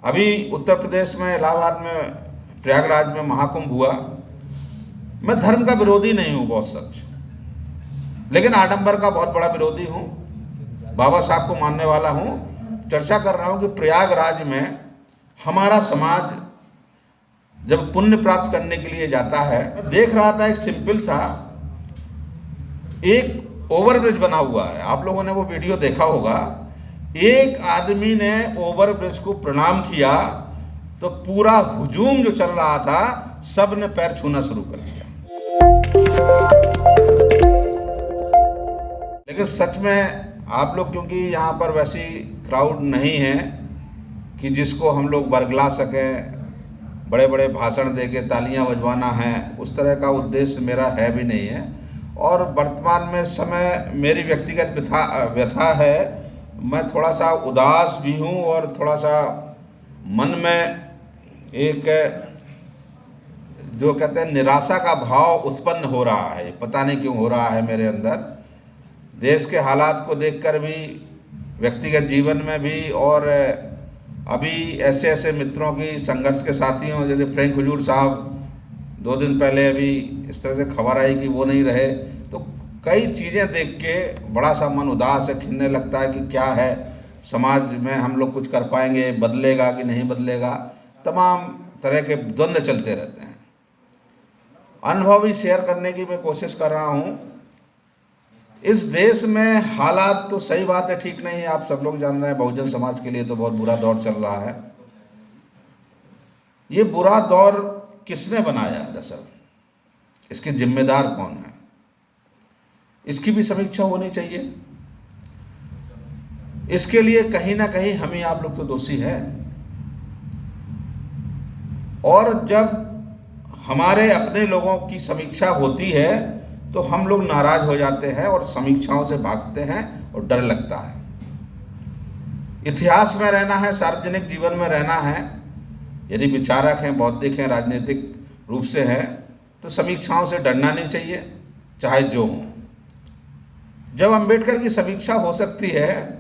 अभी उत्तर प्रदेश में इलाहाबाद में प्रयागराज में महाकुंभ हुआ। मैं धर्म का विरोधी नहीं हूँ बहुत सच, लेकिन आडंबर का बहुत बड़ा विरोधी हूँ, बाबा साहब को मानने वाला हूँ। चर्चा कर रहा हूँ कि प्रयागराज में हमारा समाज जब पुण्य प्राप्त करने के लिए जाता है, मैं देख रहा था एक सिंपल सा एक ओवरब्रिज बना हुआ है, आप लोगों ने वो वीडियो देखा होगा। एक आदमी ने ओवरब्रिज को प्रणाम किया तो पूरा हुजूम जो चल रहा था सब ने पैर छूना शुरू कर दिया। लेकिन सच में आप लोग, क्योंकि यहाँ पर वैसी क्राउड नहीं है कि जिसको हम लोग बरगला सकें, बड़े बड़े भाषण दे के तालियाँ बजवाना है, उस तरह का उद्देश्य मेरा है भी नहीं है। और वर्तमान में समय मेरी व्यक्तिगत व्यथा है, मैं थोड़ा सा उदास भी हूँ और थोड़ा सा मन में एक जो कहते हैं निराशा का भाव उत्पन्न हो रहा है। पता नहीं क्यों हो रहा है मेरे अंदर, देश के हालात को देखकर भी, व्यक्तिगत जीवन में भी, और अभी ऐसे ऐसे मित्रों की, संघर्ष के साथियों जैसे फ्रैंक हुजूर साहब 2 दिन पहले अभी इस तरह से खबर आई कि वो नहीं रहे, तो कई चीज़ें देख के बड़ा सा मन उदास है, खिलने लगता है कि क्या है समाज में, हम लोग कुछ कर पाएंगे, बदलेगा कि नहीं बदलेगा, तमाम तरह के द्वंद्व चलते रहते हैं। अनुभव ही शेयर करने की मैं कोशिश कर रहा हूँ। इस देश में हालात तो सही बात है ठीक नहीं है, आप सब लोग जान रहे हैं, बहुजन समाज के लिए तो बहुत बुरा दौर चल रहा है। ये बुरा दौर किसने बनाया दरअसल, इसके जिम्मेदार कौन है, इसकी भी समीक्षा होनी चाहिए। इसके लिए कहीं ना कहीं हम ही आप लोग तो दोषी हैं। और जब हमारे अपने लोगों की समीक्षा होती है तो हम लोग नाराज हो जाते हैं और समीक्षाओं से भागते हैं और डर लगता है। इतिहास में रहना है, सार्वजनिक जीवन में रहना है, यदि विचारक हैं, बौद्धिक हैं, राजनीतिक रूप से हैं, तो समीक्षाओं से डरना नहीं चाहिए, चाहे जो हो। जब अंबेडकर की समीक्षा हो सकती है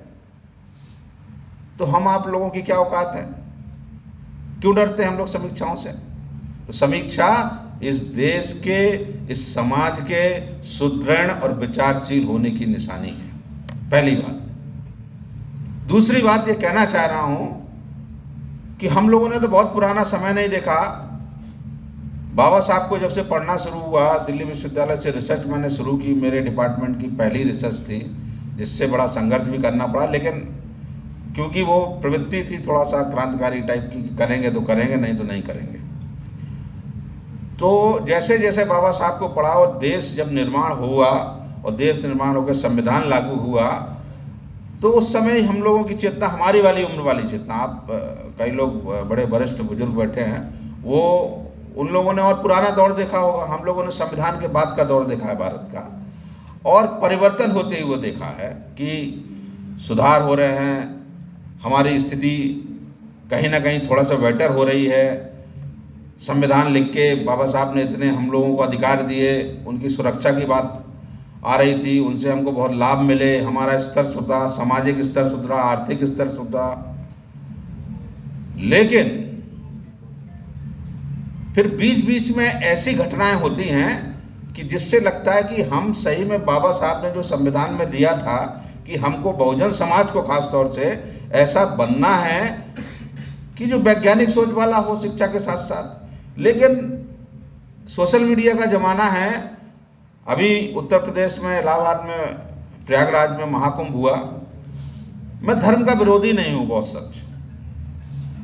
तो हम आप लोगों की क्या औकात है, क्यों डरते हैं हम लोग समीक्षाओं से। तो समीक्षा इस देश के, इस समाज के सुदृढ़ और विचारशील होने की निशानी है, पहली बात। दूसरी बात ये कहना चाह रहा हूं कि हम लोगों ने तो बहुत पुराना समय नहीं देखा। बाबा साहब को जब से पढ़ना शुरू हुआ, दिल्ली विश्वविद्यालय से रिसर्च मैंने शुरू की, मेरे डिपार्टमेंट की पहली रिसर्च थी, जिससे बड़ा संघर्ष भी करना पड़ा, लेकिन क्योंकि वो प्रवृत्ति थी थोड़ा सा क्रांतिकारी टाइप की, करेंगे तो करेंगे, नहीं तो नहीं करेंगे। तो जैसे जैसे बाबा साहब को पढ़ा और देश जब निर्माण हुआ और देश निर्माण होकर संविधान लागू हुआ, तो उस समय हम लोगों की चेतना, हमारी वाली उम्र वाली चेतना, आप कई लोग बड़े वरिष्ठ बुजुर्ग बैठे हैं, वो उन लोगों ने और पुराना दौर देखा होगा, हम लोगों ने संविधान के बाद का दौर देखा है भारत का, और परिवर्तन होते हुए देखा है कि सुधार हो रहे हैं, हमारी स्थिति कहीं ना कहीं थोड़ा सा बेटर हो रही है। संविधान लिख के बाबा साहब ने इतने हम लोगों को अधिकार दिए, उनकी सुरक्षा की बात आ रही थी, उनसे हमको बहुत लाभ मिले, हमारा स्तर सुधरा, सामाजिक स्तर सुधरा, आर्थिक स्तर सुधरा। लेकिन फिर बीच बीच में ऐसी घटनाएं होती हैं कि जिससे लगता है कि हम सही में बाबा साहब ने जो संविधान में दिया था कि हमको बहुजन समाज को खास तौर से ऐसा बनना है कि जो वैज्ञानिक सोच वाला हो शिक्षा के साथ साथ। लेकिन सोशल मीडिया का ज़माना है। अभी उत्तर प्रदेश में इलाहाबाद में प्रयागराज में महाकुंभ हुआ। मैं धर्म का विरोधी नहीं हूँ बहुत सच,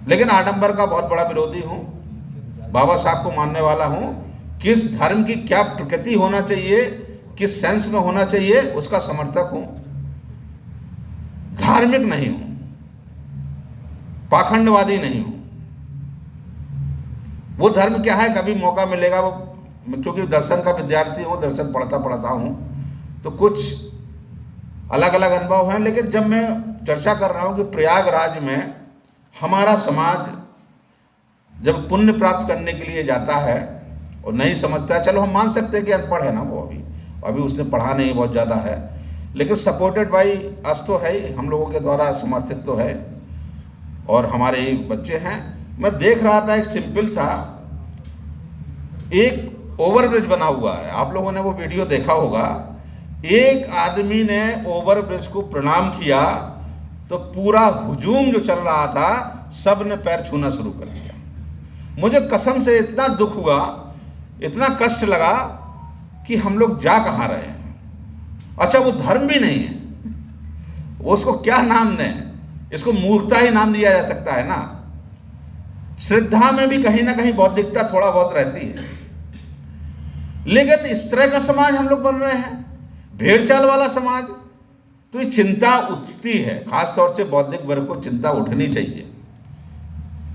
लेकिन आडंबर का बहुत बड़ा विरोधी हूँ, बाबा साहब को मानने वाला हूँ। किस धर्म की क्या प्रकृति होना चाहिए, किस सेंस में होना चाहिए, उसका समर्थक हूँ। धार्मिक नहीं हूँ, पाखंडवादी नहीं हूँ। वो धर्म क्या है, कभी मौका मिलेगा, वो क्योंकि दर्शन का विद्यार्थी हूँ, दर्शन पढ़ता हूँ, तो कुछ अलग अलग अनुभव हैं। लेकिन जब मैं चर्चा कर रहा हूँ कि प्रयागराज में हमारा समाज जब पुण्य प्राप्त करने के लिए जाता है और नहीं समझता है, चलो हम मान सकते हैं कि अनपढ़ है ना वो, अभी उसने पढ़ा नहीं बहुत ज़्यादा है, लेकिन सपोर्टेड बाई अस तो है ही, हम लोगों के द्वारा समर्थित तो है। और हमारे बच्चे हैं। मैं देख रहा था एक सिंपल सा एक ओवरब्रिज बना हुआ है, आप लोगों ने वो वीडियो देखा होगा। एक आदमी ने ओवरब्रिज को प्रणाम किया तो पूरा हुजूम जो चल रहा था सब ने पैर छूना शुरू कर दिया। मुझे कसम से इतना दुख हुआ, इतना कष्ट लगा कि हम लोग जा कहाँ रहे हैं। अच्छा वो धर्म भी नहीं है, वो उसको क्या नाम दें, इसको मूर्खता ही नाम दिया जा सकता है ना। श्रद्धा में भी कहीं ना कहीं बौद्धिकता थोड़ा बहुत रहती है, लेकिन इस तरह का समाज हम लोग बन रहे हैं, भेड़ चाल वाला समाज। तो ये चिंता उठती है, खासतौर से बौद्धिक वर्ग को चिंता उठनी चाहिए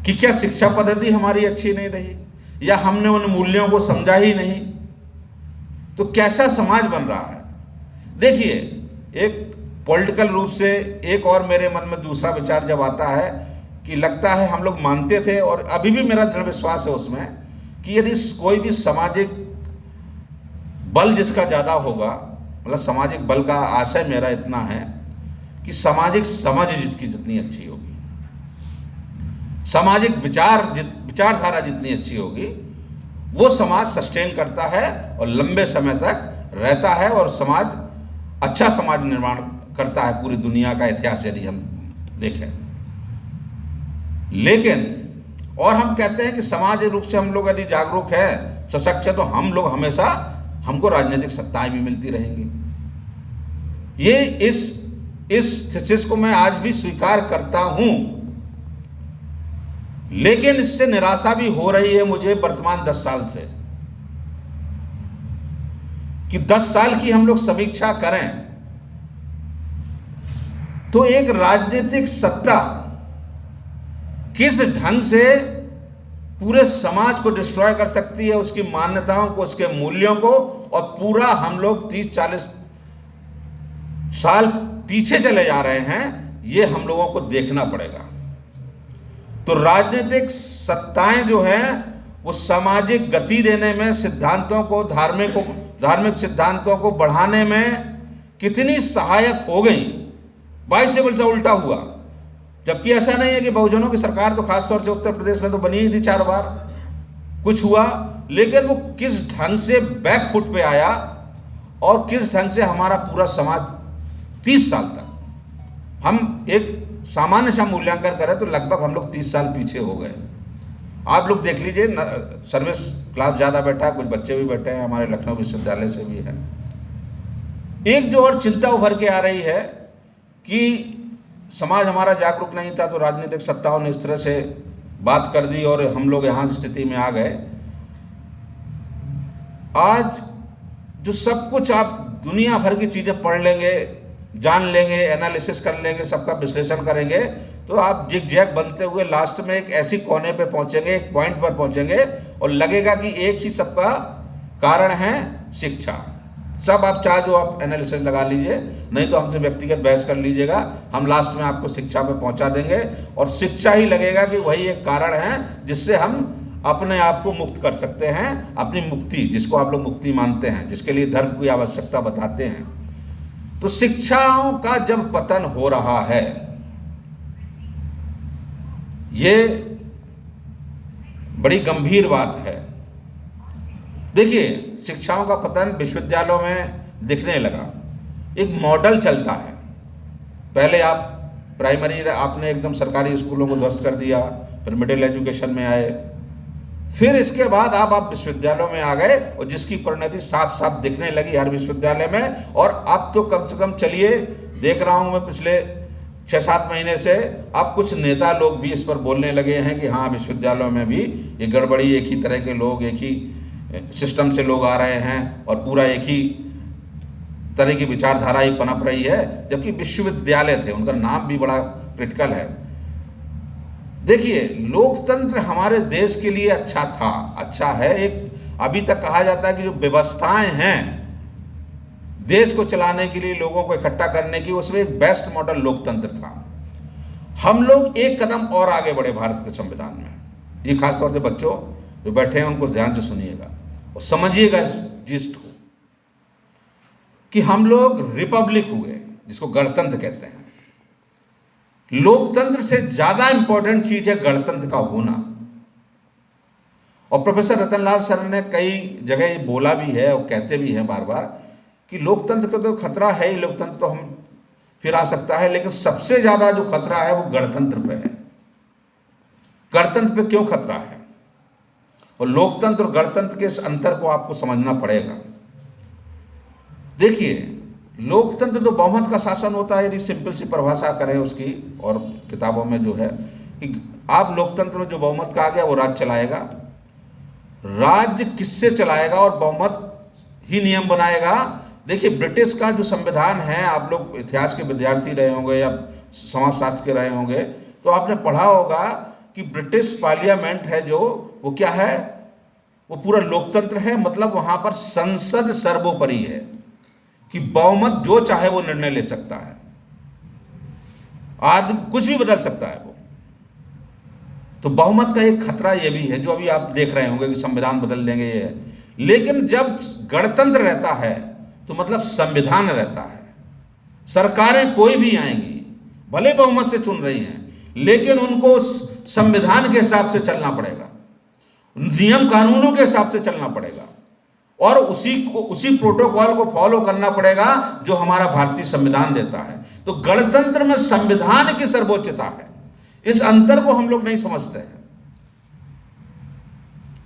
कि क्या शिक्षा पद्धति हमारी अच्छी नहीं रही, या हमने उन मूल्यों को समझा ही नहीं, तो कैसा समाज बन रहा है। देखिए, एक पॉलिटिकल रूप से एक और मेरे मन में दूसरा विचार जब आता है कि लगता है हम लोग मानते थे और अभी भी मेरा दृढ़ विश्वास है उसमें कि यदि कोई भी सामाजिक बल जिसका ज़्यादा होगा, मतलब सामाजिक बल का आशय मेरा इतना है कि सामाजिक समझ जिसकी जितनी अच्छी होगी, सामाजिक विचारधारा जितनी अच्छी होगी, वो समाज सस्टेन करता है और लंबे समय तक रहता है और समाज अच्छा समाज निर्माण करता है। पूरी दुनिया का इतिहास यदि हम देखें, लेकिन और हम कहते हैं कि समाज रूप से हम लोग यदि जागरूक है, सशक्त है, तो हम लोग हमेशा हमको राजनीतिक सत्ताएं भी मिलती रहेंगी। ये इस थीसिस को मैं आज भी स्वीकार करता हूं, लेकिन इससे निराशा भी हो रही है मुझे वर्तमान 10 साल से कि 10 साल की हम लोग समीक्षा करें तो एक राजनीतिक सत्ता किस ढंग से पूरे समाज को डिस्ट्रॉय कर सकती है, उसकी मान्यताओं को, उसके मूल्यों को, और पूरा हम लोग 30-40 साल पीछे चले जा रहे हैं, ये हम लोगों को देखना पड़ेगा। तो राजनीतिक सत्ताएं जो हैं वो सामाजिक गति देने में, सिद्धांतों को, धार्मिक सिद्धांतों को बढ़ाने में कितनी सहायक हो गई, बाईस से बल्कि उल्टा हुआ। जबकि ऐसा नहीं है कि बहुजनों की सरकार तो खासतौर से उत्तर प्रदेश में तो बनी ही थी 4 बार, कुछ हुआ, लेकिन वो किस ढंग से बैक फुट पे आया और किस ढंग से हमारा पूरा समाज 30 साल तक, हम एक सामान्य सा मूल्यांकन करें तो लगभग हम लोग 30 साल पीछे हो गए। आप लोग देख लीजिए, सर्विस क्लास ज़्यादा बैठा है, कुछ बच्चे भी बैठे हैं, हमारे लखनऊ विश्वविद्यालय से भी है। एक जो और चिंता उभर के आ रही है कि समाज हमारा जागरूक नहीं था तो राजनीतिक सत्ताओं ने इस तरह से बात कर दी और हम लोग यहाँ की स्थिति में आ गए। आज जो सब कुछ आप दुनिया भर की चीज़ें पढ़ लेंगे, जान लेंगे, एनालिसिस कर लेंगे, सबका विश्लेषण करेंगे, तो आप जिग जैग बनते हुए लास्ट में एक ऐसी कोने पे पहुँचेंगे, एक पॉइंट पर पहुँचेंगे और लगेगा कि एक ही सबका कारण है शिक्षा। सब आप चाहे जो आप एनालिसिस लगा लीजिए, नहीं तो हमसे व्यक्तिगत बहस कर लीजिएगा, हम लास्ट में आपको शिक्षा पे पहुंचा देंगे और शिक्षा ही लगेगा कि वही एक कारण है जिससे हम अपने आप को मुक्त कर सकते हैं, अपनी मुक्ति, जिसको आप लोग मुक्ति मानते हैं, जिसके लिए धर्म की आवश्यकता बताते हैं। तो शिक्षाओं का जब पतन हो रहा है, ये बड़ी गंभीर बात है। देखिए, शिक्षाओं का पतन विश्वविद्यालयों में दिखने लगा, एक मॉडल चलता है। पहले आप प्राइमरी आपने एकदम सरकारी स्कूलों को ध्वस्त कर दिया, फिर मिडिल एजुकेशन में आए, फिर इसके बाद आप विश्वविद्यालयों में आ गए और जिसकी परिणति साफ साफ दिखने लगी हर विश्वविद्यालय में। और अब तो कम से कम चलिए, देख रहा हूँ मैं पिछले 6-7 महीने से, अब कुछ नेता लोग भी इस पर बोलने लगे हैं कि हाँ, विश्वविद्यालयों में भी ये गड़बड़ी, एक ही तरह के लोग, एक ही सिस्टम से लोग आ रहे हैं और पूरा एक ही तरह की विचारधारा ही पनप रही है। जबकि विश्वविद्यालय थे, उनका नाम भी बड़ा क्रिटिकल है। देखिए, लोकतंत्र हमारे देश के लिए अच्छा था, अच्छा है। एक अभी तक कहा जाता है कि जो व्यवस्थाएं हैं देश को चलाने के लिए, लोगों को इकट्ठा करने की, उसमें एक बेस्ट मॉडल लोकतंत्र था। हम लोग एक कदम और आगे बढ़े भारत के संविधान में। ये खासतौर से बच्चों जो बैठे हैं उनको ध्यान से सुनिएगा और समझिएगा इस जिस्ट को कि हम लोग रिपब्लिक हुए, जिसको गणतंत्र कहते हैं, लोकतंत्र से ज्यादा इंपॉर्टेंट चीज है गणतंत्र का होना। और प्रोफेसर रतनलाल सर ने कई जगह ये बोला भी है और कहते भी हैं बार बार कि लोकतंत्र का तो खतरा है ही, लोकतंत्र तो हम फिर आ सकता है, लेकिन सबसे ज्यादा जो खतरा है वो गणतंत्र पे है। गणतंत्र पे क्यों खतरा है? और लोकतंत्र और गणतंत्र के इस अंतर को आपको समझना पड़ेगा। देखिए, लोकतंत्र तो बहुमत का शासन होता है, यदि सिंपल सी परिभाषा करें उसकी, और किताबों में जो है कि आप लोकतंत्र में जो बहुमत का आ गया वो राज्य चलाएगा। राज्य किससे चलाएगा और बहुमत ही नियम बनाएगा। देखिए, ब्रिटिश का जो संविधान है, आप लोग इतिहास के विद्यार्थी रहे होंगे या समाजशास्त्र के रहे होंगे तो आपने पढ़ा होगा कि ब्रिटिश पार्लियामेंट है जो, वो क्या है, वो पूरा लोकतंत्र है। मतलब वहां पर संसद सर्वोपरि है कि बहुमत जो चाहे वो निर्णय ले सकता है, आदमी कुछ भी बदल सकता है वो। तो बहुमत का एक खतरा ये भी है जो अभी आप देख रहे होंगे कि संविधान बदल देंगे ये है। लेकिन जब गणतंत्र रहता है तो मतलब संविधान रहता है। सरकारें कोई भी आएंगी, भले बहुमत से चुन रही हैं, लेकिन उनको संविधान के हिसाब से चलना पड़ेगा, नियम कानूनों के हिसाब से चलना पड़ेगा और उसी प्रोटोकॉल को फॉलो करना पड़ेगा जो हमारा भारतीय संविधान देता है। तो गणतंत्र में संविधान की सर्वोच्चता है। इस अंतर को हम लोग नहीं समझते हैं।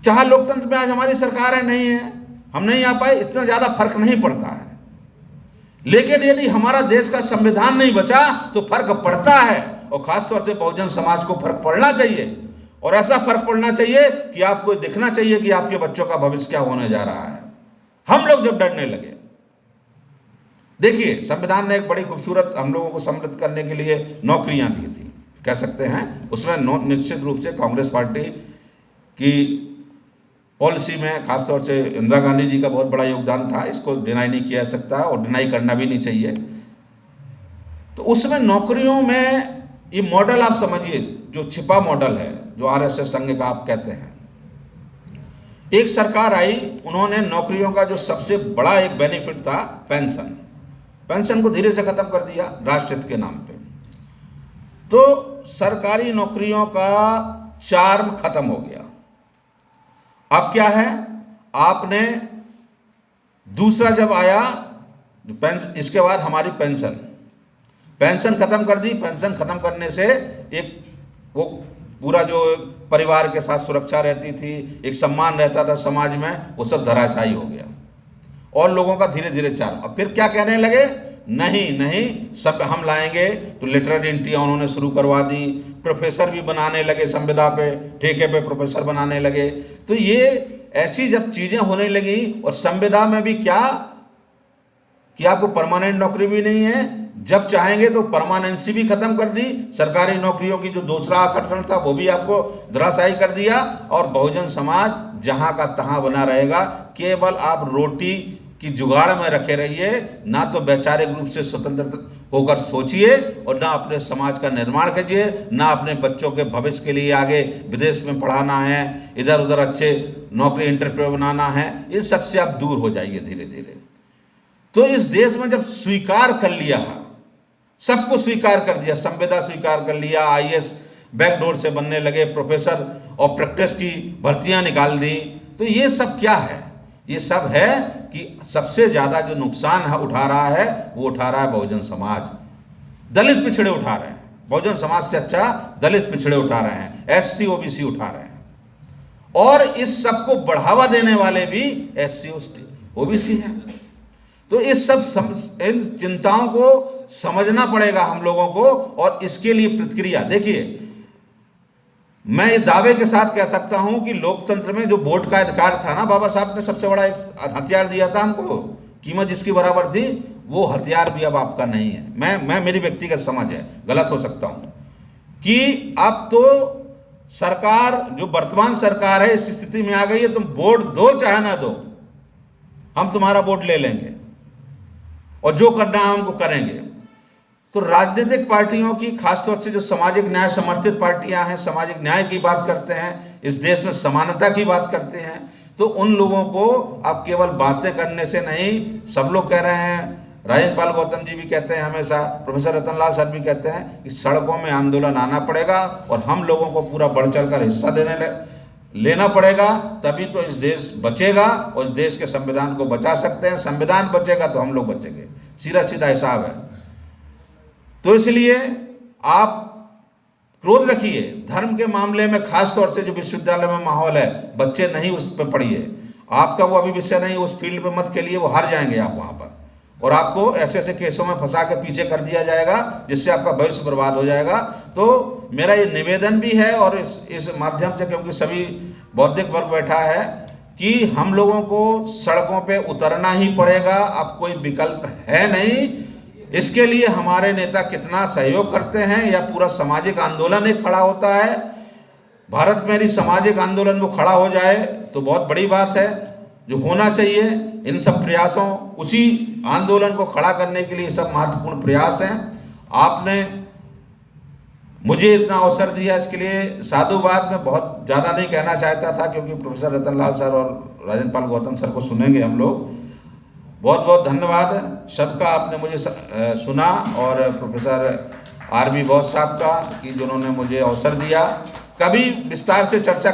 चाहे लोकतंत्र में आज हमारी सरकारें नहीं है, हम नहीं आ पाए, इतना ज्यादा फर्क नहीं पड़ता है। लेकिन यदि हमारा देश का संविधान नहीं बचा तो फर्क पड़ता है, और खासतौर से बहुजन समाज को फर्क पड़ना चाहिए। और ऐसा फर्क पड़ना चाहिए कि आपको दिखना चाहिए कि आपके बच्चों का भविष्य क्या होने जा रहा है। हम लोग जब डरने लगे, देखिए, संविधान ने एक बड़ी खूबसूरत हम लोगों को समृद्ध करने के लिए नौकरियां दी थी, कह सकते हैं। उसमें निश्चित रूप से कांग्रेस पार्टी की पॉलिसी में खासतौर से इंदिरा गांधी जी का बहुत बड़ा योगदान था, इसको डिनाई नहीं किया जा सकता और डिनाई करना भी नहीं चाहिए। तो उसमें नौकरियों में ये मॉडल आप समझिए, जो छिपा मॉडल है, जो आरएसएस संघ का आप कहते हैं। एक सरकार आई, उन्होंने नौकरियों का जो सबसे बड़ा एक बेनिफिट था पेंशन को धीरे से खत्म कर दिया राष्ट्रहित के नाम पे। तो सरकारी नौकरियों का चार्म खत्म हो गया। अब क्या है, आपने दूसरा जब आया पेंशन, इसके बाद हमारी पेंशन खत्म कर दी। पेंशन खत्म करने से एक वो पूरा जो परिवार के साथ सुरक्षा रहती थी, एक सम्मान रहता था समाज में, वो सब धराशायी हो गया और लोगों का धीरे धीरे चार्म। अब फिर क्या कहने लगे, नहीं सब हम लाएंगे। तो लिटरेरी एंट्रियां उन्होंने शुरू करवा दी, प्रोफेसर भी बनाने लगे, संविदा पे ठेके पे प्रोफेसर बनाने लगे। तो ये ऐसी जब चीजें होने लगी, और संविदा में भी क्या कि आपको परमानेंट नौकरी भी नहीं है, जब चाहेंगे तो परमानेंसी भी खत्म कर दी। सरकारी नौकरियों की जो दूसरा आकर्षण था वो भी आपको धराशायी कर दिया, और बहुजन समाज जहां का तहां बना रहेगा। केवल आप रोटी की जुगाड़ में रखे रहिए, ना तो वैचारिक रूप से स्वतंत्र होकर सोचिए और ना अपने समाज का निर्माण कीजिए, ना अपने बच्चों के भविष्य के लिए आगे विदेश में पढ़ाना है, इधर उधर अच्छे नौकरी इंटरप्रेन्योर बनाना है। इन सबसे आप दूर हो जाइए धीरे धीरे। तो इस देश में जब स्वीकार कर लिया, सबको स्वीकार कर दिया, संविदा स्वीकार कर लिया, आईएएस बैकडोर से बनने लगे, प्रोफेसर और प्रैक्टिस की भर्तियां निकाल दी, तो ये सब क्या है? ये सब है कि सबसे ज्यादा जो नुकसान उठा रहा है वो उठा रहा है बहुजन समाज। दलित पिछड़े उठा रहे हैं, बहुजन समाज से अच्छा दलित पिछड़े उठा रहे हैं, एसटी ओबीसी उठा रहे हैं, और इस सब को बढ़ावा देने वाले भी एससी ओबीसी हैं। तो इस सब इन चिंताओं को समझना पड़ेगा हम लोगों को, और इसके लिए प्रतिक्रिया। देखिए, मैं ये दावे के साथ कह सकता हूं कि लोकतंत्र में जो वोट का अधिकार था ना, बाबा साहब ने सबसे बड़ा एक हथियार दिया था हमको, कीमत जिसकी बराबर थी, वो हथियार भी अब आपका नहीं है। मैं मेरी व्यक्तिगत समझ है, गलत हो सकता हूं, कि अब तो सरकार, जो वर्तमान सरकार है, इस स्थिति में आ गई है, तुम वोट दो चाहे ना दो, हम तुम्हारा वोट ले लेंगे और जो करना है हमको करेंगे। तो राजनीतिक पार्टियों की, खासतौर से जो सामाजिक न्याय समर्थित पार्टियां हैं, सामाजिक न्याय की बात करते हैं, इस देश में समानता की बात करते हैं, तो उन लोगों को अब केवल बातें करने से नहीं, सब लोग कह रहे हैं राजेंद्र पाल गौतम जी भी कहते हैं हमेशा, प्रोफेसर रतनलाल सर भी कहते हैं कि सड़कों में आंदोलन आना पड़ेगा और हम लोगों को पूरा बढ़ चढ़ कर हिस्सा लेना पड़ेगा, तभी तो इस देश बचेगा और इस देश के संविधान को बचा सकते हैं। संविधान बचेगा तो हम लोग बचेंगे, सीधा सीधा हिसाब है। तो इसलिए आप क्रोध रखिए, धर्म के मामले में खास तौर से जो विश्वविद्यालय में माहौल है, बच्चे नहीं उस पर पढ़िए, आपका वो अभी विषय नहीं, उस फील्ड पे मत खेलिए, वो हार जाएंगे आप वहाँ पर, और आपको ऐसे ऐसे केसों में फंसा के पीछे कर दिया जाएगा जिससे आपका भविष्य बर्बाद हो जाएगा। तो मेरा ये निवेदन भी है और इस माध्यम से, क्योंकि सभी बौद्धिक वर्ग बैठा है, कि हम लोगों को सड़कों पे उतरना ही पड़ेगा, अब कोई विकल्प है नहीं। इसके लिए हमारे नेता कितना सहयोग करते हैं या पूरा सामाजिक आंदोलन एक खड़ा होता है, भारत में यदि सामाजिक आंदोलन वो खड़ा हो जाए तो बहुत बड़ी बात है, जो होना चाहिए। इन सब प्रयासों, उसी आंदोलन को खड़ा करने के लिए सब महत्वपूर्ण प्रयास हैं। आपने मुझे इतना अवसर दिया, इसके लिए साधुवाद में बहुत ज़्यादा नहीं कहना चाहता था, क्योंकि प्रोफेसर रतनलाल सर और राजेंद्र पाल गौतम सर को सुनेंगे हम लोग। बहुत बहुत धन्यवाद सबका, आपने मुझे सुना, और प्रोफेसर आर बी बोस साहब का कि जिन्होंने मुझे अवसर दिया। कभी विस्तार से चर्चा